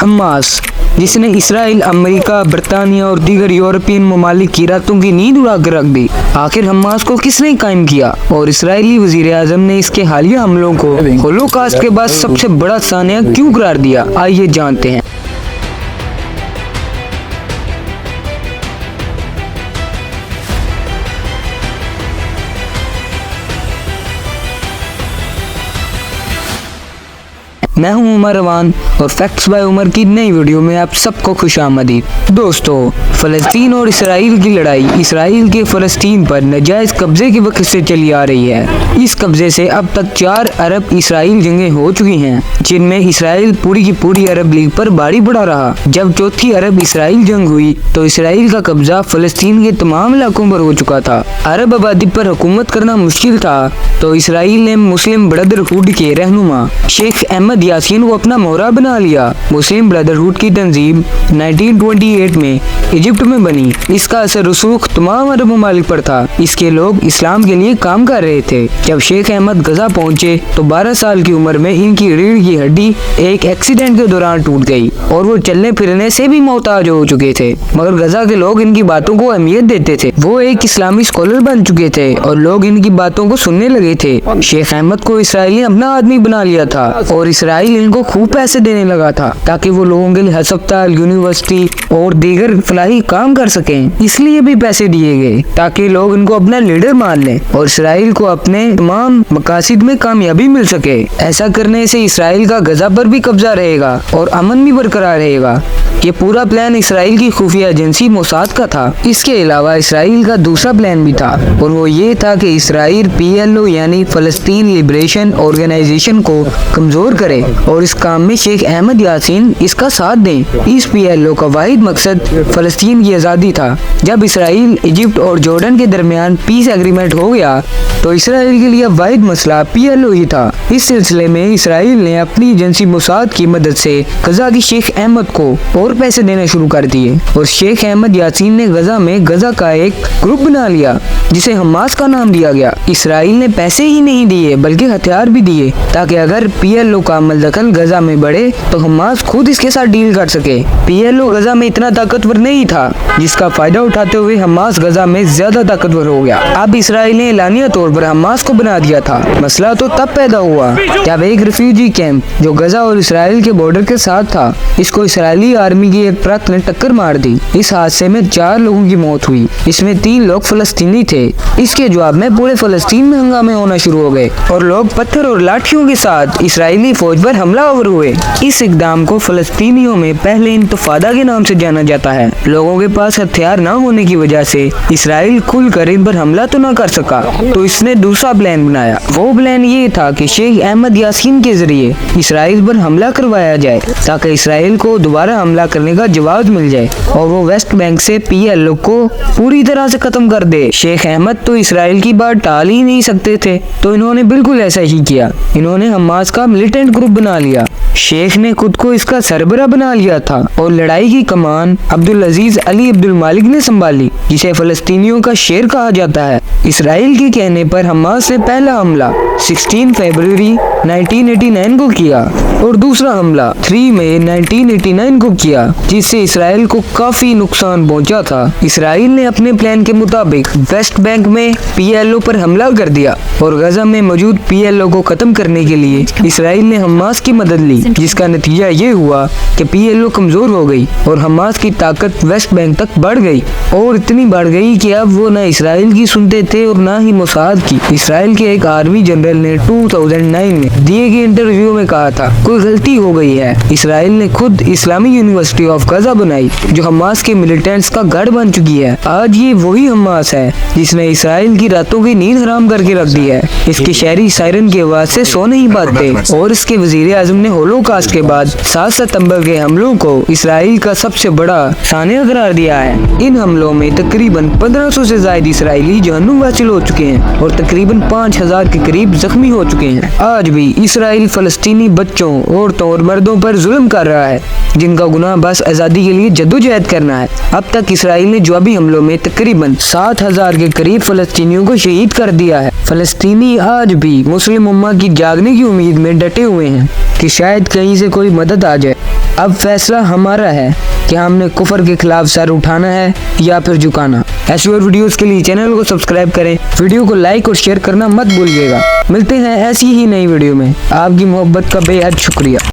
Hamas, جس نے اسرائیل، امریکہ، برطانیہ اور دیگر یورپین ممالک کی راتوں کی نیند اڑا کر رکھ دی۔ آخر حماس کو کس نے قائم کیا اور اسرائیلی وزیر اعظم نے اس کے حالیہ حملوں کو ہولوکاسٹ کے بعد سب سے بڑا سانحہ کیوں قرار دیا؟ آئیے جانتے ہیں۔ میں ہوں عمر روان اور فیکٹس بائی عمر کی نئی ویڈیو میں آپ سب کو خوش آمدید۔ دوستو، فلسطین اور اسرائیل کی لڑائی اسرائیل کے فلسطین پر ناجائز قبضے کے وقت سے چلی آ رہی ہے۔ اس قبضے سے اب تک 4 عرب اسرائیل جنگیں ہو چکی ہیں، جن میں اسرائیل پوری کی پوری عرب لیگ پر بھاری پڑا رہا۔ جب چوتھی عرب اسرائیل جنگ ہوئی تو اسرائیل کا قبضہ فلسطین کے تمام علاقوں پر ہو چکا تھا۔ عرب آبادی پر حکومت کرنا مشکل تھا تو اسرائیل نے مسلم بردرہوڈ کے رہنما شیخ احمد یاسین کو اپنا مورا بنا لیا۔ مسلم بردرہوڈ کی تنظیم 1928 میں ایجپٹ میں بنی۔ اس کا اثر رسوخ تمام عرب ممالک پر تھا۔ اس کے لوگ اسلام کے لیے کام کر رہے تھے۔ جب شیخ احمد غزہ پہنچے تو 12 سال کی عمر میں ان کی ریڑھ کی ہڈی ایک ایکسیڈنٹ کے دوران ٹوٹ گئی اور وہ چلنے پھرنے سے بھی محتاج ہو چکے تھے، مگر غزہ کے لوگ ان کی باتوں کو اہمیت دیتے تھے۔ وہ ایک اسلامی اسکالر بن چکے تھے اور لوگ ان کی باتوں کو سننے لگے تھے۔ شیخ احمد کو اسرائیل نے اپنا آدمی بنا لیا تھا اور اسرائیل ان کو خوب پیسے دینے لگا تھا تاکہ وہ لوگوں کے لیے ہسپتال، یونیورسٹی اور دیگر فلاحی کام کر سکیں۔ اس لیے بھی پیسے دیے گئے تاکہ لوگ ان کو اپنا لیڈر مان لیں اور اسرائیل کو اپنے تمام مقاصد میں کامیابی مل سکے۔ ایسا کرنے سے اسرائیل کا غزہ پر بھی قبضہ رہے گا اور امن بھی برقرار رہے گا۔ یہ پورا پلان اسرائیل کی خفیہ ایجنسی موساد کا تھا۔ اس کے علاوہ اسرائیل کا دوسرا پلان بھی تھا اور وہ یہ تھا کہ اسرائیل PLO یعنی فلسطین لبریشن آرگنائزیشن کو کمزور کرے اور اس کام میں شیخ احمد یاسین اس کا ساتھ دیں۔ اس PLO کا واحد مقصد فلسطین کی آزادی تھا۔ جب اسرائیل، ایجپٹ اور جارڈن کے درمیان پیس ایگریمنٹ ہو گیا تو اسرائیل کے لیے واحد مسئلہ PLO ہی تھا۔ اس سلسلے میں اسرائیل نے اپنی ایجنسی موساد کی مدد سے غزہ کی شیخ احمد کو اور پیسے دینے شروع کر دیے اور شیخ احمد یاسین نے غزہ میں غزہ کا ایک گروپ بنا لیا جسے حماس کا نام دیا گیا۔ اسرائیل نے پیسے ہی نہیں دیے بلکہ ہتھیار بھی دیے تاکہ اگر PLO کا عمل دخل غزہ میں بڑھے تو حماس خود اس کے ساتھ ڈیل کر سکے۔ PLO غزہ میں اتنا طاقتور نہیں تھا جس کا فائدہ اٹھاتے ہوئے حماس غزہ میں زیادہ طاقتور ہو گیا۔ اب اسرائیل نے اعلانیہ طور پر حماس کو بنا دیا تھا۔ مسئلہ تو تب پیدا ہوا جب ایک ریفیوجی کیمپ جو غزہ اور اسرائیل کے بارڈر کے ساتھ تھا، اس کو اسرائیلی آرمی کی ایک ٹرک نے ٹکر مار دی۔ اس حادثے میں 4 لوگوں کی موت ہوئی، اس میں 3 لوگ فلسطینی تھے۔ اس کے جواب میں پورے فلسطین میں ہنگامے ہونا شروع ہو گئے اور لوگ پتھر اور لاٹھیوں کے ساتھ اسرائیلی فوج پر حملہ آور ہوئے۔ اس اقدام کو فلسطینیوں میں پہلے انتفاضہ کے نام سے جانا جاتا ہے۔ لوگوں کے پاس ہتھیار نہ ہونے کی وجہ سے اسرائیل کھل کر ان پر حملہ تو نہ کر سکا تو اس نے دوسرا پلان بنایا۔ وہ پلان یہ تھا کہ شیخ احمد یاسین کے ذریعے اسرائیل پر حملہ کروایا جائے تاکہ اسرائیل کو دوبارہ حملہ کرنے کا جواز مل جائے اور وہ ویسٹ بینک سے PLO کو پوری طرح سے ختم کر دے۔ شیخ احمد تو اسرائیل کی بات ٹال ہی نہیں سکتے تھے تو انہوں نے بالکل ایسا ہی کیا۔ انہوں نے حماس کا ملیٹنٹ گروپ بنا لیا۔ شیخ نے خود کو اس کا سربراہ بنا لیا تھا اور لڑائی کی کمان عبدالعزیز علی عبدالمالک نے سنبھالی، جسے فلسطینیوں کا شیر کہا جاتا ہے۔ اسرائیل کے کہنے پر حماس نے پہلا حملہ 16 فروری 1989 کو کیا اور دوسرا حملہ 3 مئی 1989 کو کیا، جس سے اسرائیل کو کافی نقصان پہنچا تھا۔ اسرائیل نے اپنے پلان کے مطابق ویسٹ بینک میں PLO پر حملہ کر دیا اور غزہ میں موجود PLO کو ختم کرنے کے لیے اسرائیل نے حماس کی مدد لی، جس کا نتیجہ یہ ہوا کہ PLO کمزور ہو گئی اور حماس کی طاقت ویسٹ بینک تک بڑھ گئی اور اتنی بڑھ گئی کہ اب وہ نہ اسرائیل کی سنتے تھے اور نہ ہی موساد کی۔ اسرائیل کے ایک آرمی جنرل نے 2009 میں دیے گئے انٹرویو میں کہا تھا، کوئی غلطی ہو گئی ہے۔ اسرائیل نے خود اسلامی یونیورسٹی آف غزہ بنائی جو حماس کے ملیٹنٹس کا گڑھ بن چکی ہے۔ آج یہ وہی حماس ہے جس نے اسرائیل کی راتوں کی نیند حرام کر کے رکھ دی ہے۔ اس کے شہری سائرن کی آواز سے سو نہیں پاتے اور اس کے وزیر اعظم نے ہولوکاسٹ کے بعد 7 ستمبر کے حملوں کو اسرائیل کا سب سے بڑا سانحہ قرار دیا ہے۔ ان حملوں میں تقریباً 1500 سے زائد اسرائیلی جہنم واصل ہو چکے ہیں اور تقریباً 5000 کے قریب زخمی ہو چکے ہیں۔ آج بھی اسرائیل فلسطینی بچوں، عورتوں اور مردوں پر ظلم کر رہا ہے جن کا گناہ بس آزادی کے لیے جدوجہد کرنا ہے۔ اب تک اسرائیل نے جوابی حملوں میں تقریباً 7000 کے قریب فلسطینیوں کو شہید کر دیا ہے۔ فلسطینی آج بھی مسلم امہ کی جاگنے کی امید میں ڈٹے ہوئے ہیں کہ شاید کہیں سے کوئی مدد آ جائے۔ اب فیصلہ ہمارا ہے کہ ہم نے کفر کے خلاف سر اٹھانا ہے یا پھر جھکانا۔ ایسی اور ویڈیوز کے لیے چینل کو سبسکرائب کریں، ویڈیو کو لائک اور شیئر کرنا مت بھولیے گا۔ ملتے ہیں ایسی ہی نئی ویڈیو میں، آپ کی محبت کا بے حد شکریہ۔